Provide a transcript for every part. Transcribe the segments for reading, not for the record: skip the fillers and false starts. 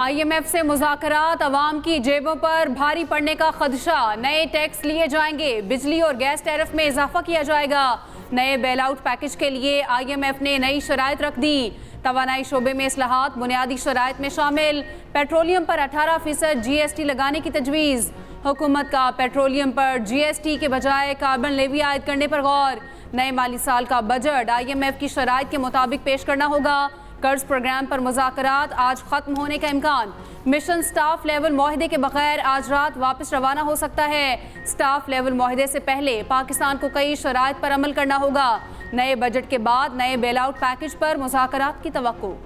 IMF से मुज़ाकरात, अवाम की जेबों पर भारी पड़ने का खदशा। नए टैक्स लिए जाएंगे, बिजली और गैस टैरिफ में इजाफा किया जाएगा। नए बेल आउट पैकेज के लिए IMF ने नई शराइत रख दी। तवानाई शोबे में इस्लाहात बुनियादी शराइत में शामिल। पेट्रोलियम पर 18% GST लगाने की तजवीज़। हुकूमत का पेट्रोलियम पर GST के बजाय कार्बन लेवी आयद करने पर गौर। नए माली साल का बजट IMF की शराइत के मुताबिक पेश करना होगा। कर्ज प्रोग्राम पर मुज़ाकरात आज ख़त्म होने का इम्कान। मिशन स्टाफ लेवल मुआहदे के बगैर आज रात वापस रवाना हो सकता है। स्टाफ लेवल मुआहदे से पहले पाकिस्तान को कई शराइत पर अमल करना होगा। नए बजट के बाद नए बेल आउट पैकेज पर मुज़ाकरात की तवक्को।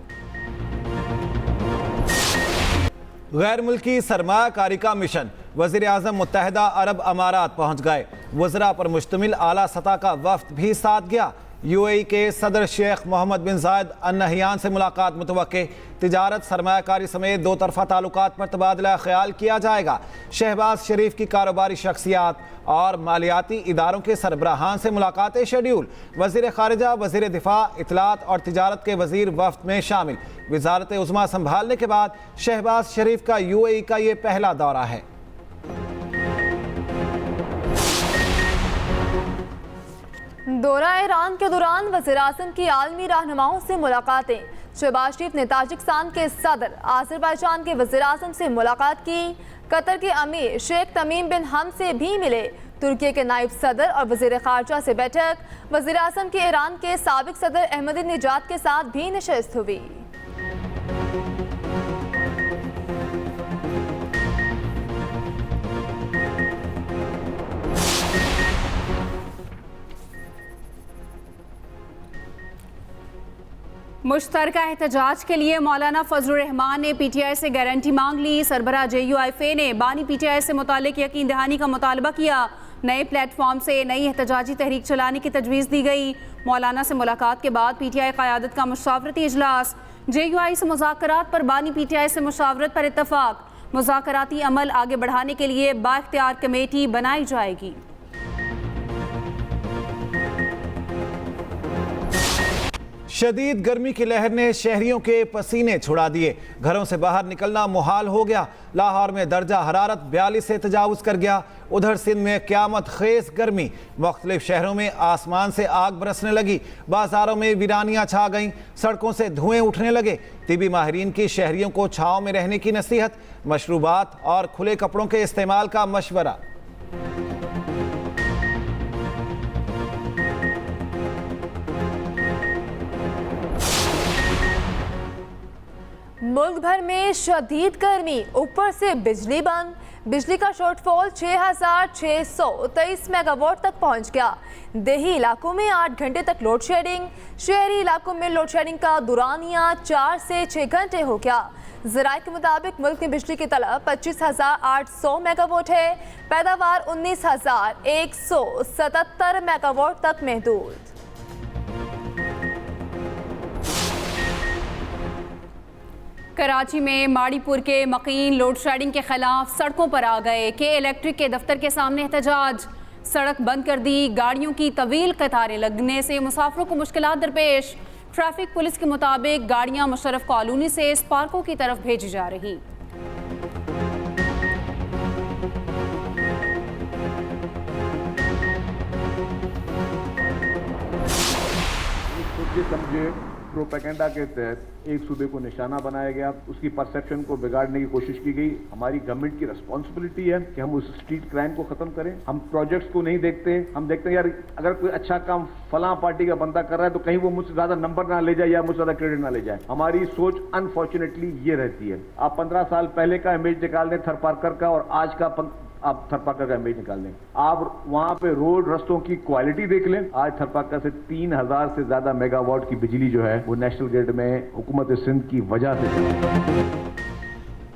गैर मुल्की सरमायाकारी का मिशन। वज़ीर आज़म मुत्तहिदा अरब अमारात पहुँच गए। वज़रा पर मुश्तमिल आला सतह का वफ्द भी साथ गया। UAE के सदर शेख मोहम्मद बिन जायद अल नहयान से मुलाकात मुतवक्के। तिजारत, सरमायाकारी समेत दो तरफ़ा ताल्लुकात पर तबादला ख्याल किया जाएगा। शहबाज शरीफ की कारोबारी शख्सियात और मालियाती इदारों के सरबराहान से मुलाकातें शेड्यूल। वज़ीर ख़ारिजा, वज़ीर दिफा, इतलात और तिजारत के वज़ीर वफ्द में शामिल। वज़ारत उज़्मा संभालने के बाद शहबाज शरीफ का UAE का ये पहला दौरा है। दौरा ईरान के दौरान वज़ीर-ए-आज़म की आलमी रहनुमाओं से मुलाकातें। शहबाज शरीफ ने ताजिकिस्तान के सदर, आज़रबाईजान के वज़ीर-ए-आज़म से मुलाकात की। कतर के अमीर शेख तमीम बिन हम से भी मिले। तुर्की के नायब सदर और वज़ीर ख़ारजा से बैठक। वज़ीर-ए-आज़म के ईरान के साबिक सदर अहमदीनेजाद के साथ भी नशस्त हुई। मुश्तरका एहतजाज के लिए मौलाना फजलुर रहमान ने PTI से गारंटी मांग ली। सरबराह JUIFA ने बानी PTI से मुतालिक यकीन दहानी का मुतालबा किया। नए प्लेटफॉर्म से नई एहतजाजी तहरीक चलाने की तजवीज़ दी गई। मौलाना से मुलाकात के बाद PTI क़यादत का मुशावरती इजलास। JUI से मुज़ाकरात पर बानी PTI से मुशावरत पर इत्तफाक। मुज़ाकराती अमल आगे बढ़ाने के लिए बाइख्तियार कमेटी बनाई जाएगी। शदीद गर्मी की लहर ने शहरियों के पसीने छुड़ा दिए। घरों से बाहर निकलना मुहाल हो गया। लाहौर में दर्जा हरारत 42 से तजावुज़ कर गया। उधर सिंध में क़यामत खेज गर्मी। मुख्तलिफ शहरों में आसमान से आग बरसने लगी। बाजारों में वीरानियाँ छा गईं। सड़कों से धुएं उठने लगे। तिबी माहिरीन की शहरियों को छाँव में रहने की नसीहत। मशरूबात और खुले कपड़ों के इस्तेमाल का मशवरा। मुल्क भर में शदीद गर्मी, ऊपर से बिजली बंद। बिजली का शॉर्टफॉल 6623 मेगावाट तक पहुंच गया। देही इलाकों में 8 घंटे तक लोड शेडिंग। शहरी इलाकों में लोड शेडिंग का दुरानिया 4 से 6 घंटे हो गया। ज़राए के मुताबिक मुल्क में बिजली की तलब 25,800 मेगावाट है। पैदावार 19,177 मेगावाट तक महदूद। कराची में माड़ीपुर के मकीन लोड शेडिंग के खिलाफ सड़कों पर आ गए। के इलेक्ट्रिक के दफ्तर के सामने एहतजाज। सड़क बंद कर दी। गाड़ियों की तवील कतारें लगने से मुसाफिरों को मुश्किलात दरपेश। ट्रैफिक पुलिस के मुताबिक गाड़ियां मुशर्रफ कॉलोनी से स्पार्को की तरफ भेजी जा रही। समझे प्रोपेगेंडा के तहत एक सूबे को निशाना बनाया गया, उसकी परसेप्शन को बिगाड़ने की कोशिश की गई। हमारी गवर्नमेंट की रिस्पॉन्सिबिलिटी है कि हम उस स्ट्रीट क्राइम को खत्म करें। हम प्रोजेक्ट्स को नहीं देखते, हम देखते हैं यार अगर कोई अच्छा काम फलां पार्टी का बंदा कर रहा है तो कहीं वो मुझसे ज्यादा नंबर ना ले जाए या मुझसे ज्यादा क्रेडिट ना ले जाए। हमारी सोच अनफॉर्चुनेटली ये रहती है। आप 15 साल पहले का इमेज निकाल दें थरपारकर का और आज का आप थरपाकर का इमेज निकाल लें। आप वहां पे रोड रस्तों की क्वालिटी देख लें। आज थरपाकर से 3000 से ज्यादा मेगावाट की बिजली जो है वो नेशनल ग्रिड में हुकूमत सिंध की वजह से।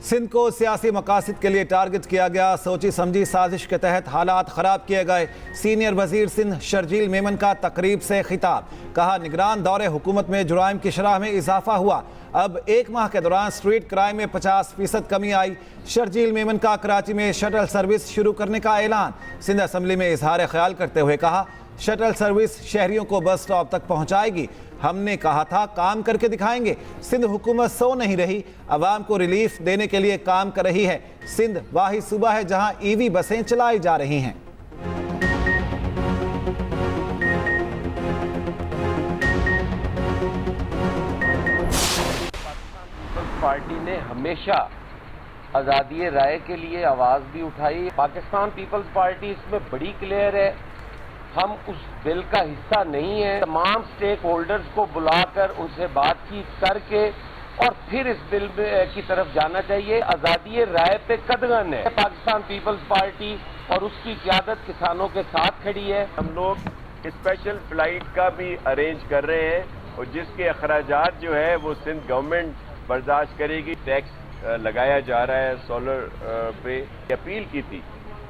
सिंध को सियासी मकासद के लिए टारगेट किया गया। सोची समझी साजिश के तहत हालात ख़राब किए गए। सीनियर वजीर सिंध शर्जील मेमन का तकरीब से खिताब। कहा निगरान दौरे हुकूमत में जुराइम की शरह में इजाफा हुआ। अब 1 माह के दौरान स्ट्रीट क्राइम में 50% कमी आई। शर्जील मेमन का कराची में शटल सर्विस शुरू करने का ऐलान। सिंध असम्बली में इजहार ख्याल करते हुए कहा शटल सर्विस शहरियों को बस स्टॉप तक पहुंचाएगी। हमने कहा था काम करके दिखाएंगे। सिंध हुकूमत सो नहीं रही, अवाम को रिलीफ देने के लिए काम कर रही है। सिंध वाहिद सूबा है जहां ईवी बसें चलाई जा रही हैं। पार्टी ने हमेशा आज़ादी राय के लिए आवाज़ भी उठाई। पाकिस्तान पीपल्स पार्टी इसमें बड़ी क्लियर है, हम उस बिल का हिस्सा नहीं है। तमाम स्टेक होल्डर्स को बुलाकर उनसे बातचीत करके और फिर इस बिल की तरफ जाना चाहिए। आज़ादी राय पे कदगन है। पाकिस्तान पीपल्स पार्टी और उसकी क़यादत किसानों के साथ खड़ी है। हम लोग स्पेशल फ्लाइट का भी अरेंज कर रहे हैं और जिसके अखराजात जो है वो सिंध गवर्नमेंट बर्दाश्त करेगी। टैक्स लगाया जा रहा है सोलर पे। अपील की थी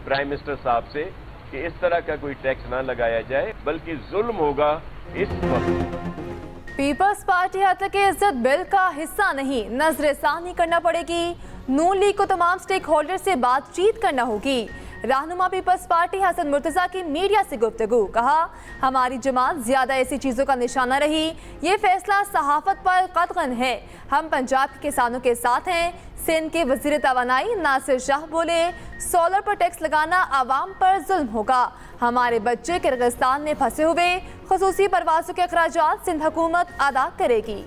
प्राइम मिनिस्टर साहब से कि इस तरह का कोई टैक्स ना लगाया जाए, बल्कि जुल्म होगा इस वक्त। पीपल्स पार्टी हतक इज्जत बिल का हिस्सा नहीं, नजरसानी करना पड़ेगी। नून लीग को तमाम स्टेक होल्डर से बातचीत करना होगी। रहनुमा पीपल्स पार्टी हसन मुर्तजा की मीडिया से गुफ्तगू, कहा हमारी जमात ज्यादा ऐसी चीजों का निशाना रही। ये फैसला सहाफत पर कतगन है। हम पंजाब के किसानों के साथ हैं। सिंध के वजीर तवानाई नासिर शाह बोले सोलर पर टैक्स लगाना आवाम पर जुल्म होगा। हमारे बच्चे किर्गिस्तान में फंसे हुए, खुसूसी परवाजों के अखराजात सिंध हुकूमत अदा करेगी।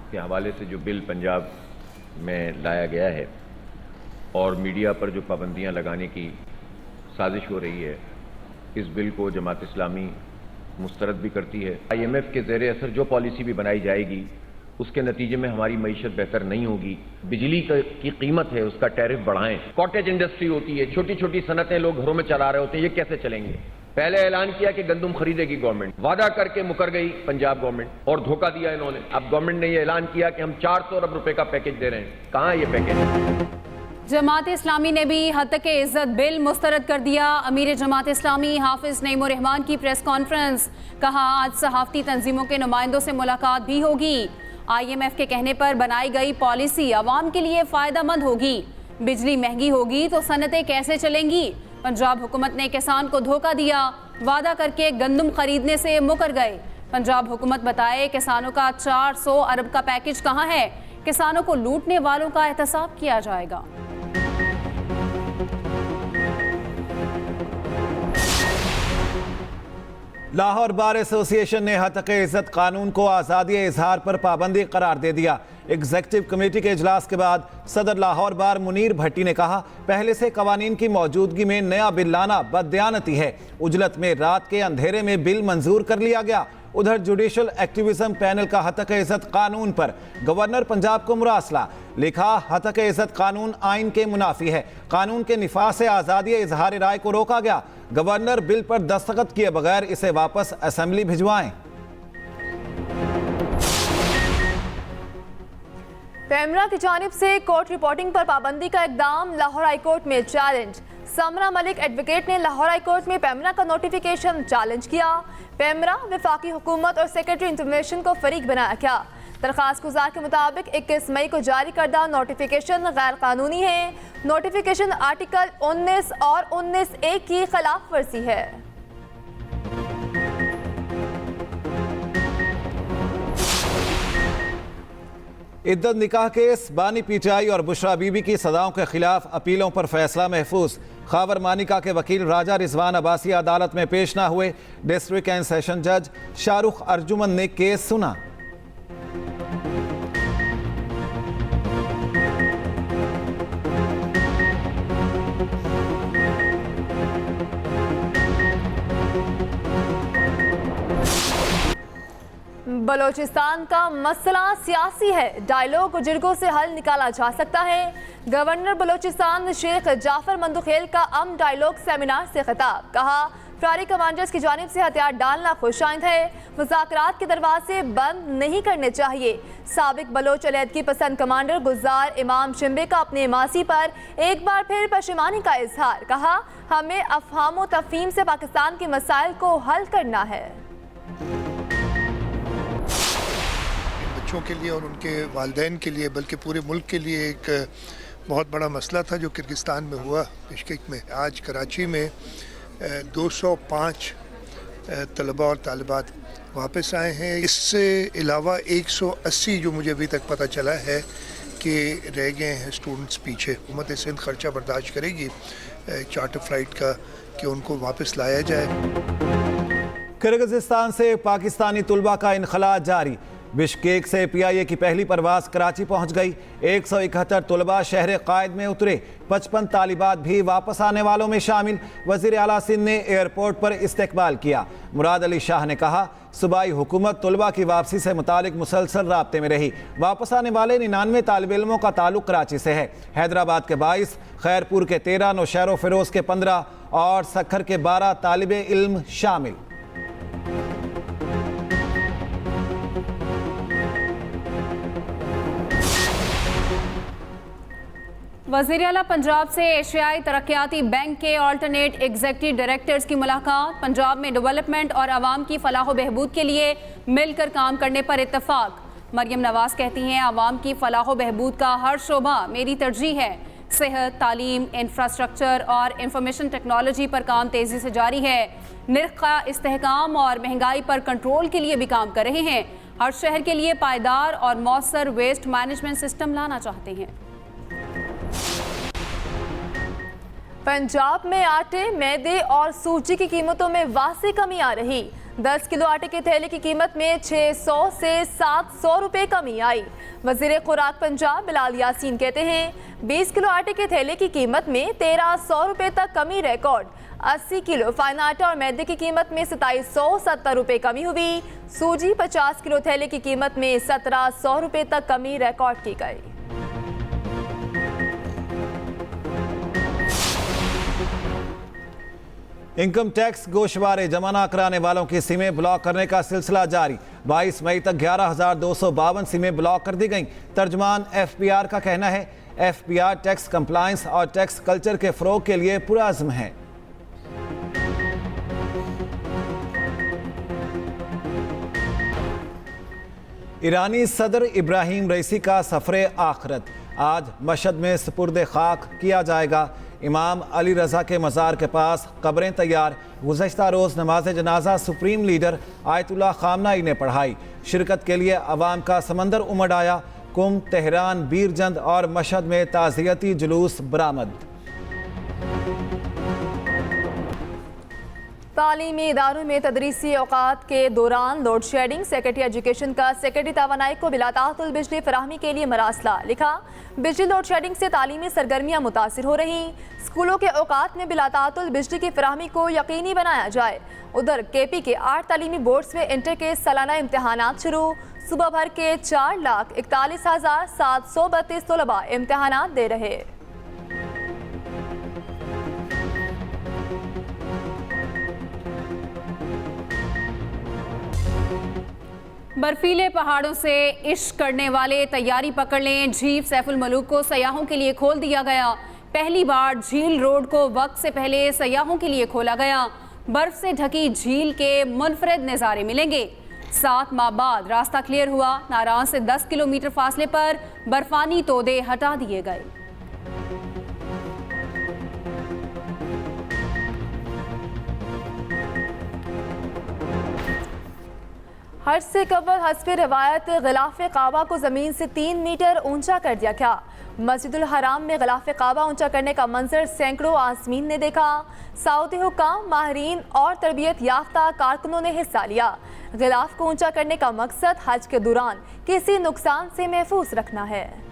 के हवाले से जो बिल पंजाब में लाया गया है और मीडिया पर जो पाबंदियां लगाने की साजिश हो रही है, इस बिल को जमात इस्लामी मुस्तरद भी करती है। IMF के ज़ेरे असर जो पॉलिसी भी बनाई जाएगी उसके नतीजे में हमारी मईशत बेहतर नहीं होगी। बिजली की कीमत है उसका टैरिफ बढ़ाएं। कॉटेज इंडस्ट्री होती है, छोटी छोटी सनतें लोग घरों में चला रहे होते हैं, ये कैसे चलेंगे? पहले ऐलान किया कि गंदम खरीदेगी गवर्नमेंट, वादा करके मुकर गई पंजाब गवर्नमेंट और धोखा दिया इन्होंने। अब गवर्नमेंट ने ये ऐलान किया कि हम 400 अरब रुपए का पैकेज दे रहे हैं। कहां है ये पैकेज? जमात इस्लामी ने भी हतक इज्जत बिल मुस्तरद कर दिया। अमीर जमात इस्लामी हाफिज नईमुर रहमान की प्रेस कॉन्फ्रेंस, कहा आज सहाफती तंजीमों के नुमाइंदों से मुलाकात भी होगी। IMF के कहने पर बनाई गई पॉलिसी आवाम के लिए फायदेमंद होगी। बिजली महंगी होगी तो सनतें कैसे चलेंगी? पंजाब हुकूमत ने किसान को धोखा दिया, वादा करके गंदम खरीदने से मुकर गए। पंजाब हुकूमत बताए किसानों का 400 अरब का पैकेज कहां है? किसानों को लूटने वालों का एहतसाब किया जाएगा। लाहौर बार एसोसिएशन ने हतक इज्जत कानून को आज़ादी इजहार पर पाबंदी करार दे दिया। एग्जीक्यूटिव कमेटी के इजलास के बाद सदर लाहौर बार मुनीर भट्टी ने कहा पहले से कवानीन की मौजूदगी में नया बिल लाना बददियानती है। उजलत में रात के अंधेरे में बिल मंजूर कर लिया गया। उधर जुडिशल एक्टिविज्म पैनल का हतक इज्जत कानून पर गवर्नर पंजाब को मुरासला, लिखा हतक इज्जत कानून आइन के मुनाफी है। कानून के निफाज से आज़ादी इजहार राय को रोका गया। गवर्नर बिल पर दस्तखत किए बगैर इसे वापस असेंबली भिजवाएं। पेमरा की जानिब से कोर्ट रिपोर्टिंग पर पाबंदी का इकदाम लाहौर हाईकोर्ट में चैलेंज। समरा मलिक एडवोकेट ने लाहौर हाईकोर्ट में पेमरा का नोटिफिकेशन चैलेंज किया। पेमरा वफाकी हुकूमत और सेक्रेटरी इंफॉर्मेशन को फरीक बनाया क्या? दरखास्त गुजार के मुताबिक 21 मई को जारी करदा नोटिफिकेशन गैर कानूनी है। नोटिफिकेशन आर्टिकल 19 और 19A की खिलाफ वर्जी है। इद्दत निकाह केस, बानी PTI और बुशरा बीबी की सजाओं के खिलाफ अपीलों पर फैसला महफूज। खावर मानिका के वकील राजा रिजवान अब्बासी अदालत में पेश ना हुए। डिस्ट्रिक्ट एंड सेशन जज शाहरुख अर्जुमन ने केस सुना। बलोचिस्तान का मसला सियासी है, डायलॉग बुजुर्गों से हल निकाला जा सकता है। गवर्नर बलोचिस्तान शेख जाफर मंदुखेल का डायलॉग सेमिनार से खिताब, कहा फरारी कमांडर्स की जानिब से हथियार डालना खुशाइंद है, मुज़ाकरात के दरवाजे बंद नहीं करने चाहिए। साबिक बलोच अलहदगी पसंद कमांडर गुलजार इमाम शिम्बे का अपने मासी पर एक बार फिर पशेमानी का इजहार, कहा हमें अफहाम तफहीम से पाकिस्तान के मसाइल को हल करना है। बच्चों के लिए और उनके वालिदैन के लिए बल्कि पूरे मुल्क के लिए एक बहुत बड़ा मसला था जो किर्गिस्तान में हुआ बिश्केक में। आज कराची में 205 तलबा और तालिबात वापस आए हैं। इससे अलावा 180 जो मुझे अभी तक पता चला है कि रह गए हैं स्टूडेंट्स पीछे। हुकूमत सिंध खर्चा बर्दाश्त करेगी चार्टर फ्लाइट का कि उनको वापस लाया जाए। किर्गिस्तान से पाकिस्तानी तुलबा का इनखला जारी। बिश्केक से PIA की पहली परवाज कराची पहुंच गई। 171 तुलबा शहर कायद में उतरे। 55 तालिबात भी वापस आने वालों में शामिल। वज़ीर आला सिंध ने एयरपोर्ट पर इस्तकबाल किया। मुराद अली शाह ने कहा, सूबाई हुकूमत तुलबा की वापसी से मुतालिक मुसलसल राब्ते में रही। वापस आने वाले 99 तालिब इल्मों का ताल्लुक कराची से है। हैदराबाद के 22, खैरपुर के 13, नौशहर फिरोज के 15 और सक्खर के 12 तालिब इल्म शामिल। वज़ीर आला पंजाब से एशियाई तरक्याती बैंक के अल्टरनेट एग्जीक्यूटिव डायरेक्टर्स की मुलाकात। पंजाब में डेवलपमेंट और आवाम की फलाह व बहबूद के लिए मिलकर काम करने पर इत्तफाक। मरियम नवाज कहती हैं, आवाम की फलाह व बहबूद का हर शोबा मेरी तरजीह है। सेहत, तालीम, इंफ्रास्ट्रक्चर और इंफॉर्मेशन टेक्नोलॉजी पर काम तेज़ी से जारी है। निर्ख का इस्तेहकाम और महंगाई पर कंट्रोल के लिए भी काम कर रहे हैं। हर शहर के लिए पायदार और मौसर वेस्ट मैनेजमेंट सिस्टम लाना चाहते हैं। पंजाब में आटे, मैदे और सूजी की कीमतों में वासी कमी आ रही। 10 किलो आटे के थैले की कीमत में 600 से 700 रुपए कमी आई। वज़ीर खुराक पंजाब बिलाल यासीन कहते हैं, 20 किलो आटे के थैले की कीमत में 1300 रुपए तक कमी रिकॉर्ड। 80 किलो फाइन आटा और मैदे की कीमत में 2770 रुपए कमी हुई। सूजी 50 किलो थैले की कीमत में 1700 रुपए तक कमी रिकॉर्ड की गई। इनकम टैक्स गोशवारे जमा न कराने वालों की सिमें ब्लॉक करने का सिलसिला जारी। 22 मई तक 11,252 सिमें ब्लॉक कर दी गईं। तर्जमान FPR का कहना है, FPR टैक्स कंप्लायंस और टैक्स कल्चर के फ़रोग के लिए पुरअज़्म है। ईरानी सदर इब्राहिम रईसी का सफ़र आखिरत आज मशहद में सुपुर्द खाक किया जाएगा। इमाम अली रज़ा के मज़ार के पास कब्रें तैयार। गुज़श्ता रोज़ नमाज जनाजा सुप्रीम लीडर आयतुल्लाह ख़ामनाई ने पढ़ाई। शिरकत के लिए अवाम का समंदर उमड़ आया। कुम, तेहरान, बीरजंद और मशहद में ताज़ियती जुलूस बरामद। तालीमी इदारों में तदरीसी औकात के दौरान लोड शेडिंग। सेक्रेटरी एजुकेशन का सेक्रेटरी तवानाई को बिलातातुल बिजली फराहमी के लिए मरासला। लिखा, बिजली लोड शेडिंग से तालीमी सरगर्मियाँ मुतासिर हो रही। स्कूलों के औकात में बिलातातुल बिजली की फराहमी को यकीनी बनाया जाए। उधर KP के 8 तालीमी बोर्ड्स में इंटर के सालाना इम्तहानात शुरू। सुबह भर के 4,41,732 तलबा इम्तहानात दे रहे। बर्फीले पहाड़ों से इश्क करने वाले तैयारी पकड़ लें। झील सैफुल मलूक को सयाहों के लिए खोल दिया गया। पहली बार झील रोड को वक्त से पहले सयाहों के लिए खोला गया। बर्फ से ढकी झील के मुनफरद नज़ारे मिलेंगे। 7 माह बाद रास्ता क्लियर हुआ। नारान से 10 किलोमीटर फासले पर बर्फानी तोदे हटा दिए गए। हज से कबल हस्बे रवायत गिलाफ काबा को ज़मीन से 3 मीटर ऊंचा कर दिया गया। मस्जिदुल हराम में गिलाफ काबा ऊंचा करने का मंजर सैकड़ों आज़मीन ने देखा। सऊदी हुक्काम, माहिरीन और तरबियत याफ्ता कारकुनों ने हिस्सा लिया। गिलाफ को ऊंचा करने का मकसद हज के दौरान किसी नुकसान से महफूज रखना है।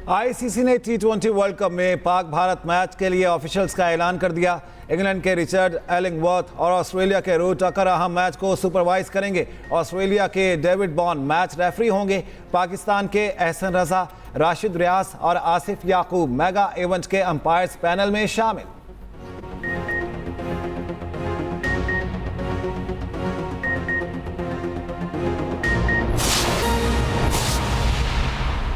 ICC ने T20 वर्ल्ड कप में पाक भारत मैच के लिए ऑफिशियल्स का ऐलान कर दिया। इंग्लैंड के रिचर्ड एलिंगवर्थ और ऑस्ट्रेलिया के रू टकर अहम मैच को सुपरवाइज करेंगे। ऑस्ट्रेलिया के डेविड बॉर्न मैच रेफरी होंगे। पाकिस्तान के एहसन रजा, राशिद रियाज और आसिफ याकूब मेगा इवेंट के अंपायर्स पैनल में शामिल।